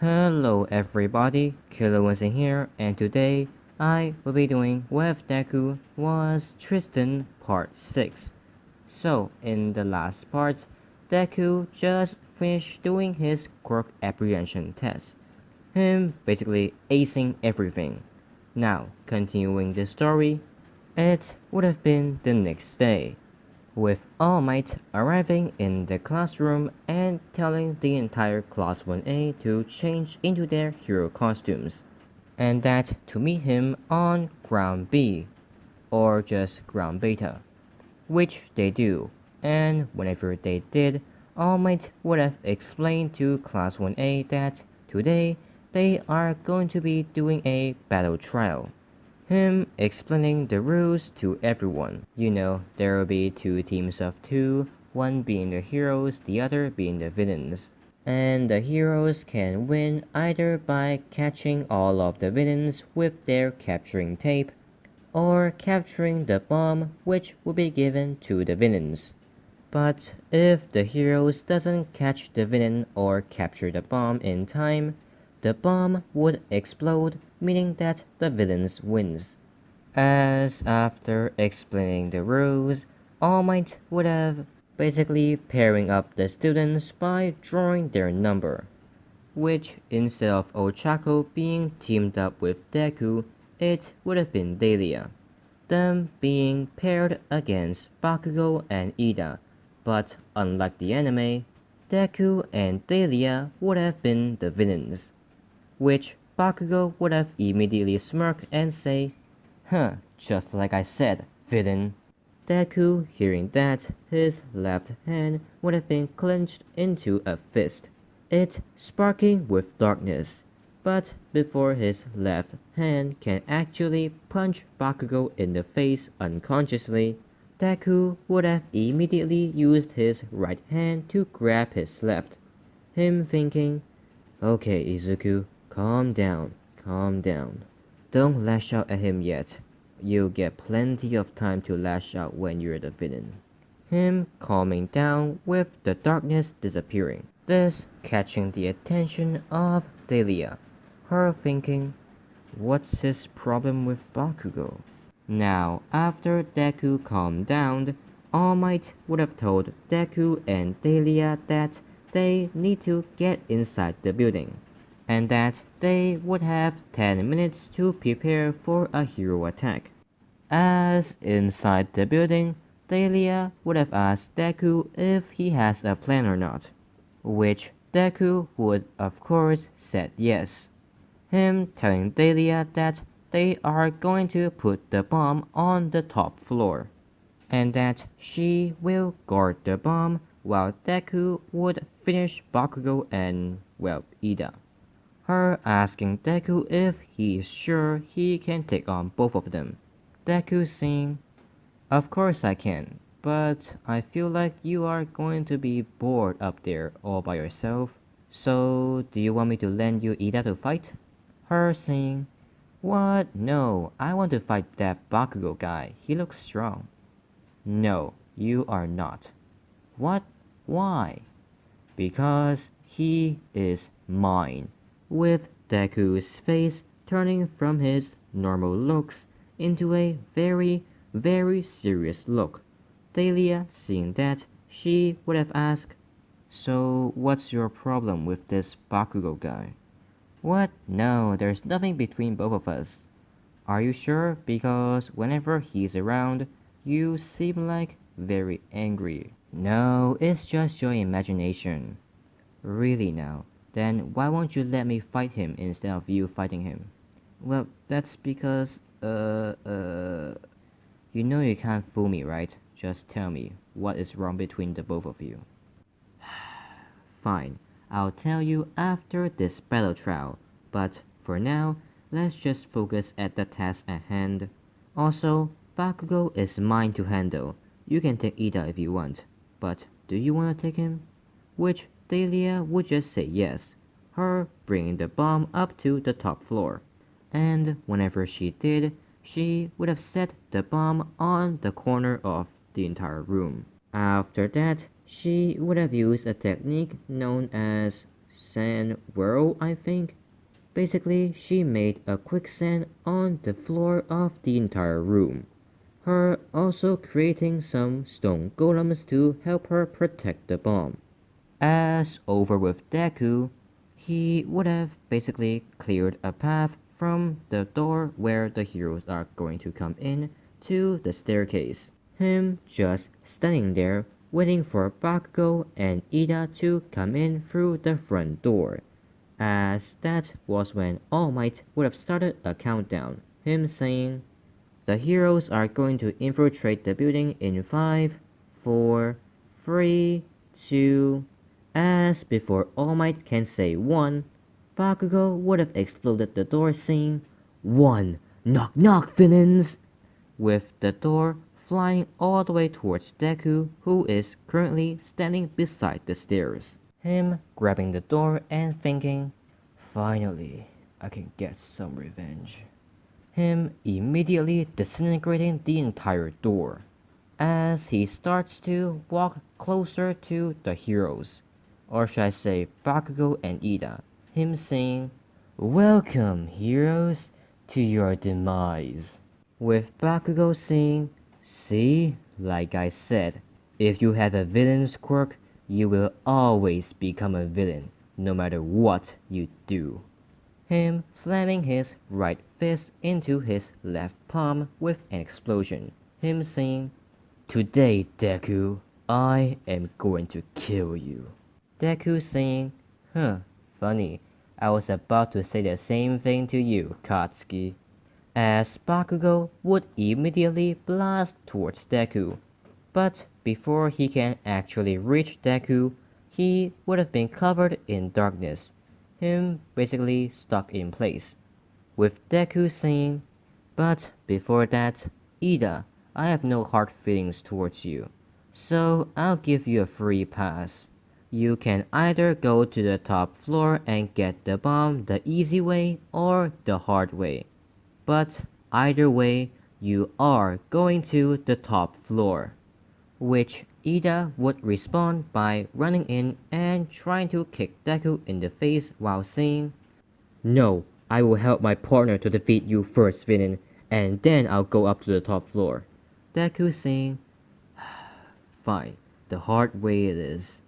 Hello everybody, Killer was in here, and today I will be doing with Deku was Tristan part 6. So, in the last part, Deku just finished doing his quirk apprehension test, him basically acing everything. Now, continuing the story, it would have been the next day, with All Might arriving in the classroom and telling the entire Class 1A to change into their hero costumes, and that to meet him on Ground B, or just Ground Beta, which they do, and whenever they did, All Might would have explained to Class 1A that today they are going to be doing a battle trial, him explaining the rules to everyone. There will be two teams of two, one being the heroes, the other being the villains. And the heroes can win either by catching all of the villains with their capturing tape, or capturing the bomb which will be given to the villains. But if the heroes doesn't catch the villain or capture the bomb in time, the bomb would explode, meaning that the villains wins. As after explaining the rules, All Might would have basically pairing up the students by drawing their number, which instead of Ochako being teamed up with Deku, it would have been Dahlia, them being paired against Bakugo and Ida, but unlike the anime, Deku and Dahlia would have been the villains, which Bakugo would have immediately smirked and say, "Huh, just like I said, villain." Deku, hearing that, his left hand would have been clenched into a fist, it sparking with darkness. But before his left hand can actually punch Bakugo in the face unconsciously, Deku would have immediately used his right hand to grab his left, him thinking, "Okay, Izuku, calm down, calm down. Don't lash out at him yet. You'll get plenty of time to lash out when you're the villain." Him calming down with the darkness disappearing, this catching the attention of Dahlia, her thinking, what's his problem with Bakugo? Now, after Deku calmed down, All Might would have told Deku and Dahlia that they need to get inside the building, and that they would have 10 minutes to prepare for a hero attack. As inside the building, Dahlia would have asked Deku if he has a plan or not, which Deku would of course said yes, him telling Dahlia that they are going to put the bomb on the top floor, and that she will guard the bomb while Deku would finish Bakugo and, well, Ida. Her asking Deku if he is sure he can take on both of them. Deku saying, "Of course I can, but I feel like you are going to be bored up there all by yourself. So, do you want me to lend you Ida to fight?" Her saying, "What? No, I want to fight that Bakugo guy. He looks strong." "No, you are not." "What? Why?" "Because he is mine." With Deku's face turning from his normal looks into a very, very serious look. Dahlia, seeing that, she would have asked, "So what's your problem with this Bakugo guy?" "What? No, there's nothing between both of us." "Are you sure? Because whenever he's around, you seem like very angry." "No, it's just your imagination." "Really now? Then why won't you let me fight him instead of you fighting him?" "Well, that's because, you know you can't fool me, right? Just tell me, what is wrong between the both of you?" "Fine, I'll tell you after this battle trial, but for now, let's just focus at the task at hand. Also, Bakugo is mine to handle. You can take Ida if you want, but do you want to take him?" Which Dahlia would just say yes, her bringing the bomb up to the top floor, and whenever she did, she would have set the bomb on the corner of the entire room. After that, she would have used a technique known as quicksand whirl, I think. Basically, she made a quicksand on the floor of the entire room. Her also creating some stone golems to help her protect the bomb. As over with Deku, he would have basically cleared a path from the door where the heroes are going to come in to the staircase. Him just standing there waiting for Bakugo and Ida to come in through the front door, as that was when All Might would have started a countdown, him saying, "The heroes are going to infiltrate the building in 5, 4, 3, 2..." As before All Might can say 1, Bakugo would have exploded the door saying, "1, knock knock villains!" with the door flying all the way towards Deku, who is currently standing beside the stairs. Him grabbing the door and thinking, "Finally, I can get some revenge." Him immediately disintegrating the entire door, as he starts to walk closer to the heroes, or should I say Bakugo and Ida, him saying, "Welcome, heroes, to your demise." With Bakugo saying, "See, like I said, if you have a villain's quirk, you will always become a villain, no matter what you do." Him slamming his right fist into his left palm with an explosion, him saying, "Today, Deku, I am going to kill you." Deku saying, "Huh, funny, I was about to say the same thing to you, Katsuki." As Bakugo would immediately blast towards Deku, but before he can actually reach Deku, he would have been covered in darkness, him basically stuck in place, with Deku saying, "But before that, Ida, I have no hard feelings towards you, so I'll give you a free pass. You can either go to the top floor and get the bomb the easy way or the hard way. But either way, you are going to the top floor." Which Ida would respond by running in and trying to kick Deku in the face while saying, "No, I will help my partner to defeat you first, villain, and then I'll go up to the top floor." Deku saying, "Fine, the hard way it is."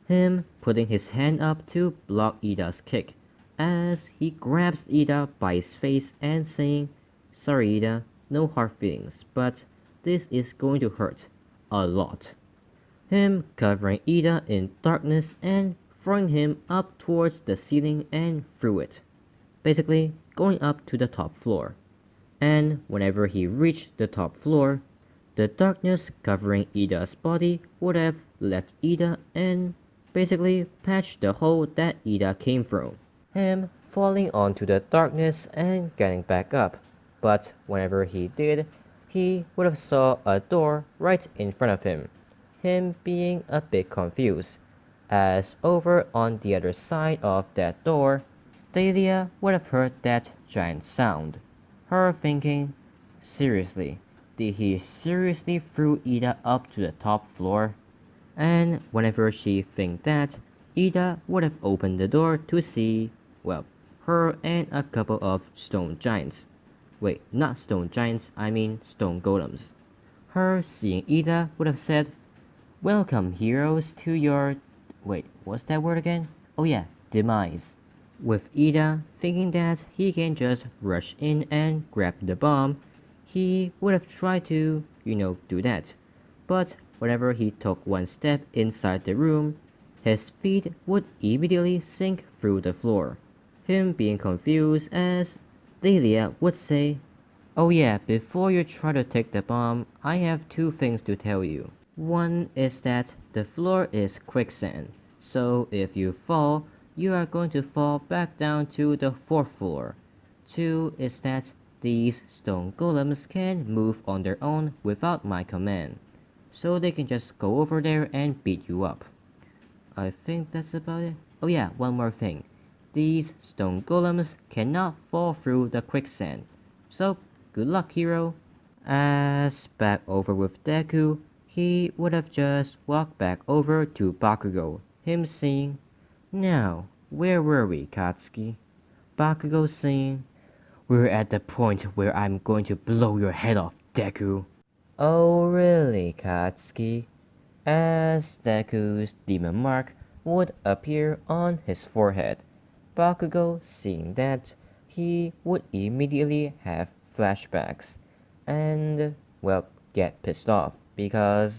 Him putting his hand up to block Ida's kick, as he grabs Ida by his face and saying, "Sorry Ida, no hard feelings, but this is going to hurt a lot." Him covering Ida in darkness and throwing him up towards the ceiling and through it, basically going up to the top floor. And whenever he reached the top floor, the darkness covering Ida's body would have left Ida and basically patched the hole that Ida came from. Him falling onto the darkness and getting back up, but whenever he did, he would have saw a door right in front of him being a bit confused, as over on the other side of that door, Dahlia would have heard that giant sound, her thinking, "Seriously, did he seriously throw Ida up to the top floor?" And whenever she think that, Ida would have opened the door to see, well, her and a couple of stone giants. Wait, not stone giants, I mean stone golems. Her seeing Ida would have said, "Welcome, heroes, to your..." Wait, what's that word again? Oh yeah, demise. With Ida thinking that he can just rush in and grab the bomb, he would have tried to, do that. But whenever he took one step inside the room, his feet would immediately sink through the floor, him being confused as Dahlia would say, "Oh yeah, before you try to take the bomb, I have two things to tell you. One is that the floor is quicksand, so if you fall, you are going to fall back down to the 4th floor. Two is that these stone golems can move on their own without my command, so they can just go over there and beat you up. I think that's about it. Oh yeah, one more thing. These stone golems cannot fall through the quicksand. So, good luck, hero." As back over with Deku, he would have just walked back over to Bakugo, him saying, "Now, Where were we, Katsuki? Bakugo saying, "We're at the point where I'm going to blow your head off, Deku." Oh really, Katsuki? As Deku's demon mark would appear on his forehead, Bakugo, seeing that, he would immediately have flashbacks and, well, get pissed off because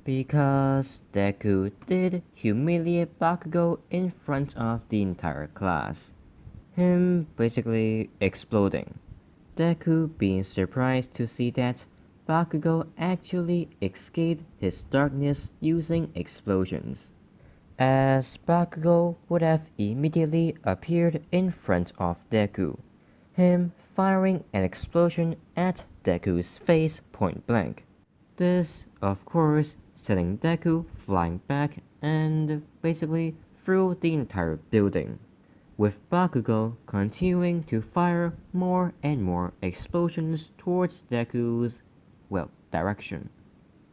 Deku did humiliate Bakugo in front of the entire class. Him basically exploding. Deku being surprised to see that Bakugo actually escaped his darkness using explosions, as Bakugo would have immediately appeared in front of Deku, him firing an explosion at Deku's face point blank. This, of course, sending Deku flying back and basically through the entire building, with Bakugo continuing to fire more and more explosions towards Deku's, well, direction.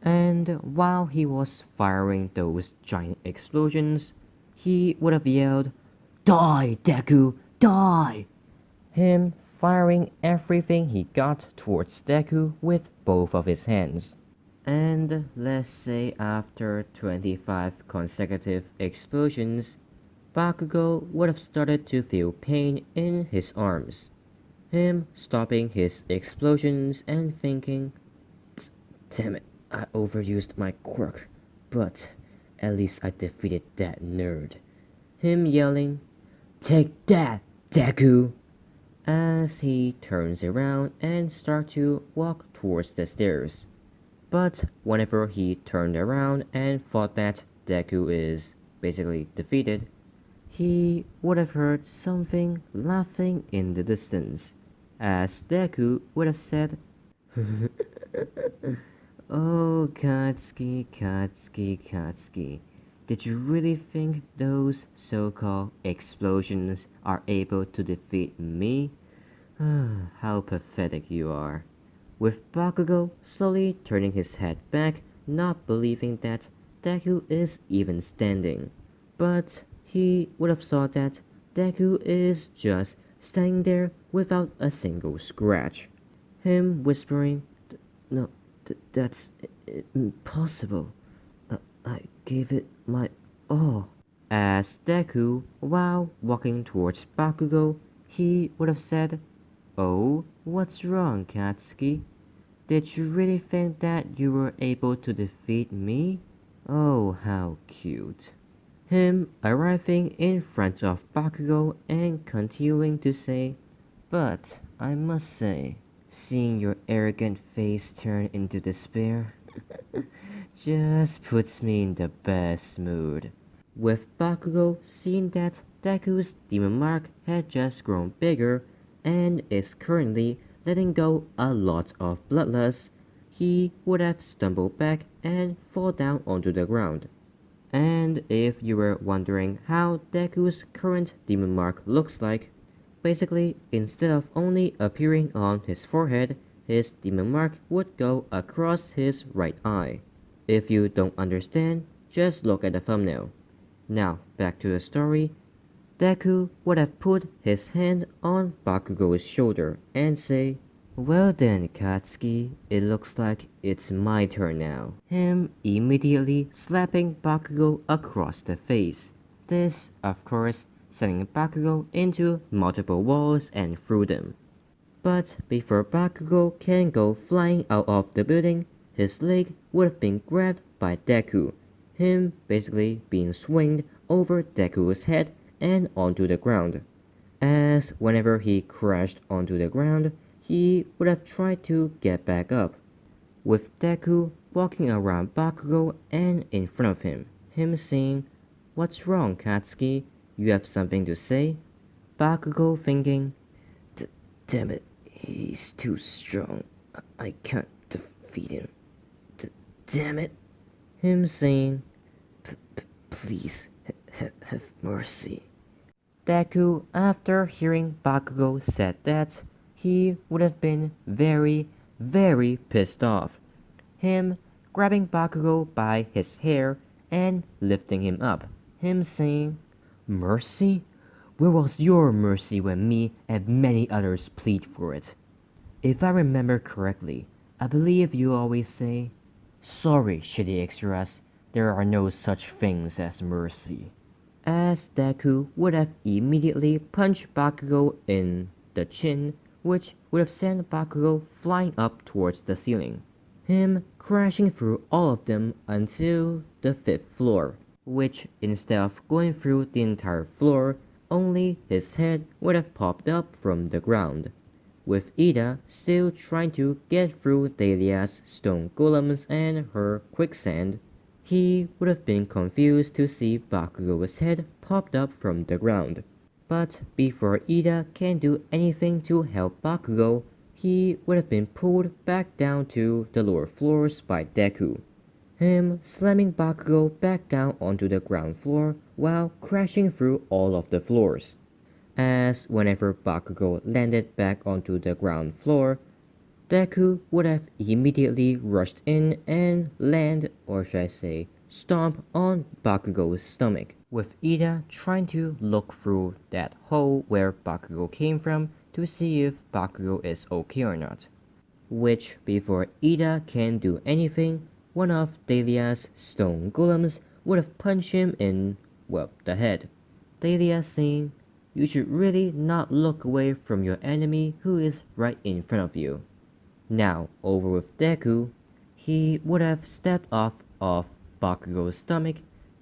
And while he was firing those giant explosions, he would have yelled, "Die, Deku, die!" Him firing everything he got towards Deku with both of his hands. And let's say after 25 consecutive explosions, Bakugo would have started to feel pain in his arms. Him stopping his explosions and thinking, "Damn it, I overused my quirk, but at least I defeated that nerd." Him yelling, "Take that, Deku!" as he turns around and starts to walk towards the stairs. But whenever he turned around and thought that Deku is basically defeated, he would have heard something laughing in the distance, as Deku would have said, "Oh, Katsuki, Katsuki, Katsuki, did you really think those so-called explosions are able to defeat me? How pathetic you are." With Bakugo slowly turning his head back, not believing that Deku is even standing. But he would have thought that Deku is just standing there without a single scratch. Him whispering, "No, that's impossible. I gave it my all." As Deku, while walking towards Bakugo, he would have said, "Oh, what's wrong, Katsuki? Did you really think that you were able to defeat me? Oh, how cute." Him arriving in front of Bakugo and continuing to say, "But I must say, seeing your arrogant face turn into despair just puts me in the best mood." With Bakugo seeing that Deku's demon mark had just grown bigger and is currently letting go a lot of bloodlust, he would have stumbled back and fall down onto the ground. And if you were wondering how Deku's current demon mark looks like, basically, instead of only appearing on his forehead, his demon mark would go across his right eye. If you don't understand, just look at the thumbnail. Now, back to the story. Deku would have put his hand on Bakugo's shoulder and say, "Well then, Katsuki, it looks like it's my turn now." Him immediately slapping Bakugo across the face. This, of course, sending Bakugo into multiple walls and through them. But before Bakugo can go flying out of the building, his leg would have been grabbed by Deku, him basically being swinged over Deku's head and onto the ground. As whenever he crashed onto the ground, he would have tried to get back up, with Deku walking around Bakugo and in front of him, him saying, "What's wrong, Katsuki? You have something to say?" Bakugo thinking, "Damn it, he's too strong. I can't defeat him. Damn it." Him saying, "Please, have mercy." Deku, after hearing Bakugo said that, he would have been very, very pissed off. Him grabbing Bakugo by his hair and lifting him up. Him saying, "Mercy? Where was your mercy when me and many others plead for it? If I remember correctly, I believe you always say, "Sorry, shitty extras, there are no such things as mercy." As Deku would have immediately punched Bakugo in the chin, which would have sent Bakugo flying up towards the ceiling, him crashing through all of them until the 5th floor, which instead of going through the entire floor, only his head would have popped up from the ground, with Ida still trying to get through Dahlia's stone golems and her quicksand. He would have been confused to see Bakugo's head popped up from the ground. But before Ida can do anything to help Bakugo, he would have been pulled back down to the lower floors by Deku, him slamming Bakugo back down onto the ground floor while crashing through all of the floors. As whenever Bakugo landed back onto the ground floor, Deku would have immediately rushed in and land, or should I say, stomp on Bakugo's stomach, with Ida trying to look through that hole where Bakugo came from to see if Bakugo is okay or not. Which, before Ida can do anything, one of Dahlia's stone golems would have punched him in, well, the head. Dahlia saying, "You should really not look away from your enemy who is right in front of you." Now, over with Deku, he would have stepped off of Bakugo's stomach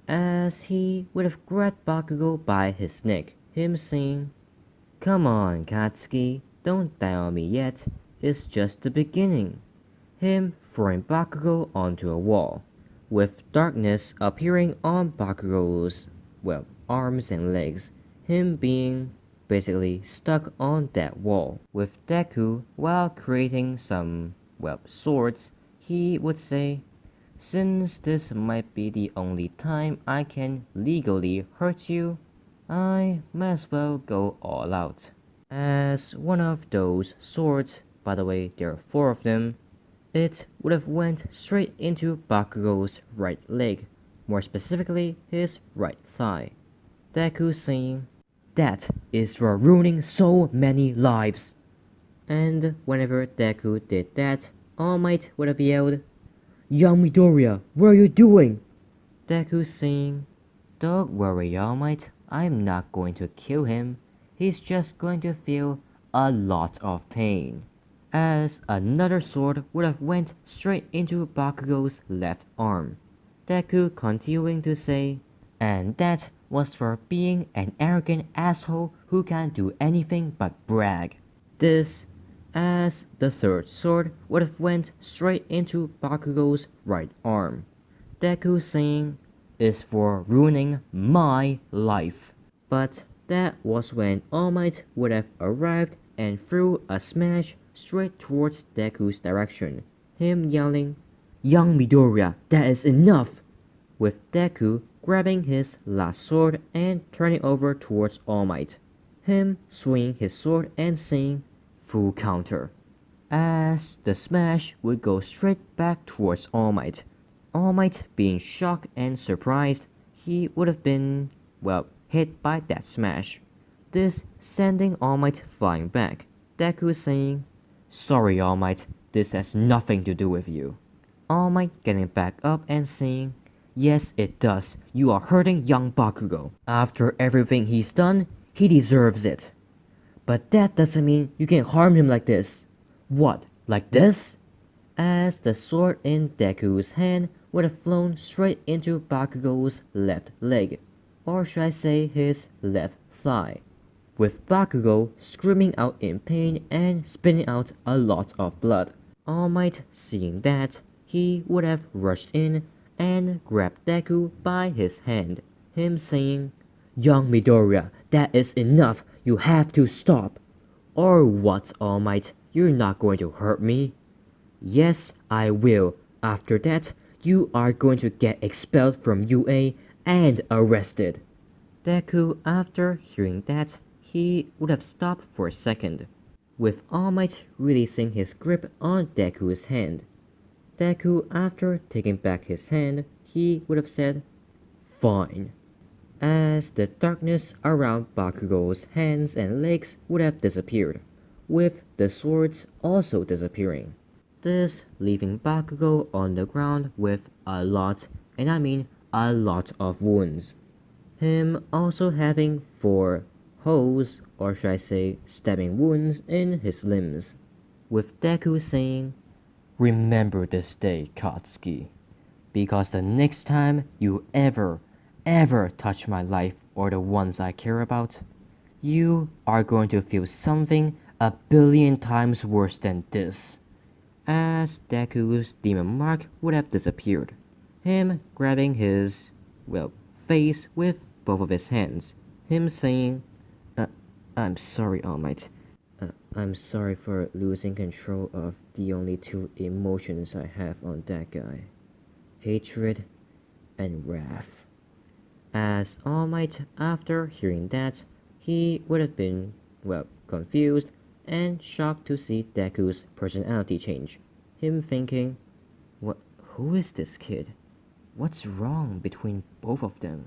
as he would have grabbed Bakugo by his neck, him saying, "Come on, Katsuki, don't die on me yet, it's just the beginning." Him throwing Bakugo onto a wall, with darkness appearing on Bakugo's, well, arms and legs, him being basically stuck on that wall. With Deku, while creating some, well, swords, he would say, "Since this might be the only time I can legally hurt you, I might as well go all out." As one of those swords, by the way there are 4 of them, it would have went straight into Bakugo's right leg, more specifically his right thigh. Deku saying, "That is for ruining so many lives." And whenever Deku did that, All Might would have yelled, "Young Midoriya, what are you doing?" Deku saying, "Don't worry, All Might, I'm not going to kill him. He's just going to feel a lot of pain." As another sword would have went straight into Bakugo's left arm. Deku continuing to say, "And that was for being an arrogant asshole who can't do anything but brag." This, as the third sword would have went straight into Bakugo's right arm. Deku saying, "Is for ruining my life." But that was when All Might would have arrived and threw a smash straight towards Deku's direction, him yelling, "Young Midoriya, that is enough!" With Deku grabbing his last sword and turning over towards All Might, him swinging his sword and saying, "Full counter." As the smash would go straight back towards All Might. All Might being shocked and surprised, he would have been, well, hit by that smash. This sending All Might flying back. Deku saying, "Sorry, All Might, this has nothing to do with you." All Might getting back up and saying, "Yes, it does. You are hurting young Bakugo. After everything he's done, he deserves it. But that doesn't mean you can harm him like this." "What, like this?" As the sword in Deku's hand would have flown straight into Bakugo's left leg, or should I say his left thigh, with Bakugo screaming out in pain and spitting out a lot of blood. All Might seeing that, he would have rushed in and grabbed Deku by his hand, him saying, "Young Midoriya, that is enough, you have to stop." "Or what, All Might, you're not going to hurt me?" "Yes, I will. After that, you are going to get expelled from UA and arrested." Deku, after hearing that, he would have stopped for a second, with All Might releasing his grip on Deku's hand. Deku, after taking back his hand, he would have said, "Fine." as the darkness around Bakugo's hands and legs would have disappeared, with the swords also disappearing. This leaving Bakugo on the ground with a lot, and I mean a lot of wounds. Him also having 4 holes, or should I say stabbing wounds in his limbs, with Deku saying, "Remember this day, Katsuki, because the next time you ever touch my life or the ones I care about, you are going to feel something a billion times worse than this." As Deku's demon mark would have disappeared, him grabbing his, well, face with both of his hands, him saying, uh, "I'm sorry, All Might. I'm sorry for losing control of the only 2 emotions I have on that guy, hatred and wrath." As All Might, after hearing that, he would have been, well, confused and shocked to see Deku's personality change. Him thinking, "What? Who is this kid? What's wrong between both of them?"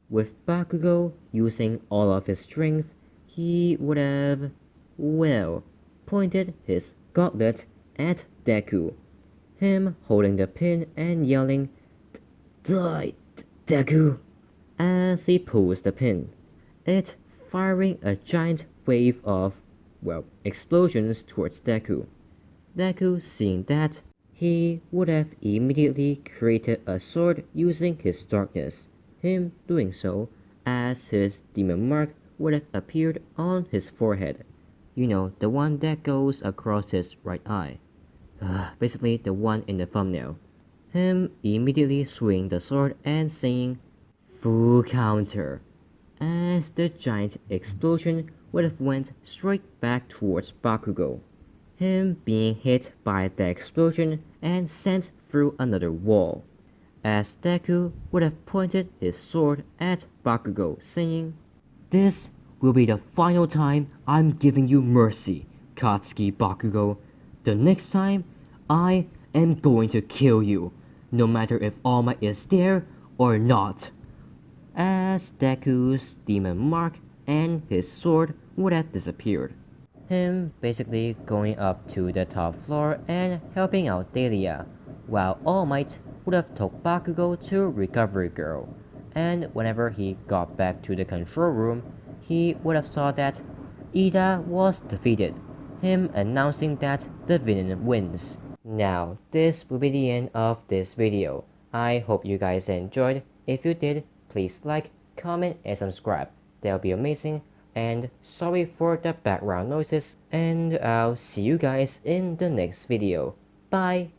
With Bakugo using all of his strength, he would have, well, pointed his gauntlet at Deku, him holding the pin and yelling, "Die, Deku!" as he pulls the pin, it firing a giant wave of, well, explosions towards Deku. Deku seeing that, he would have immediately created a sword using his darkness, him doing so as his demon mark would have appeared on his forehead. You know, the one that goes across his right eye. Basically the one in the thumbnail. Him immediately swinging the sword and saying, "Full counter," as the giant explosion would have went straight back towards Bakugo, him being hit by the explosion and sent through another wall, as Deku would have pointed his sword at Bakugo, saying, "This will be the final time I'm giving you mercy, Katsuki Bakugo. The next time, I am going to kill you, no matter if All Might is there or not." As Deku's demon mark and his sword would have disappeared, him basically going up to the top floor and helping out Delia, while All Might would have took Bakugo to Recovery Girl, and whenever he got back to the control room, he would have saw that Ida was defeated, him announcing that the villain wins. Now, this will be the end of this video. I hope you guys enjoyed. If you did, please like, comment, and subscribe. That would be amazing. And sorry for the background noises. And I'll see you guys in the next video. Bye!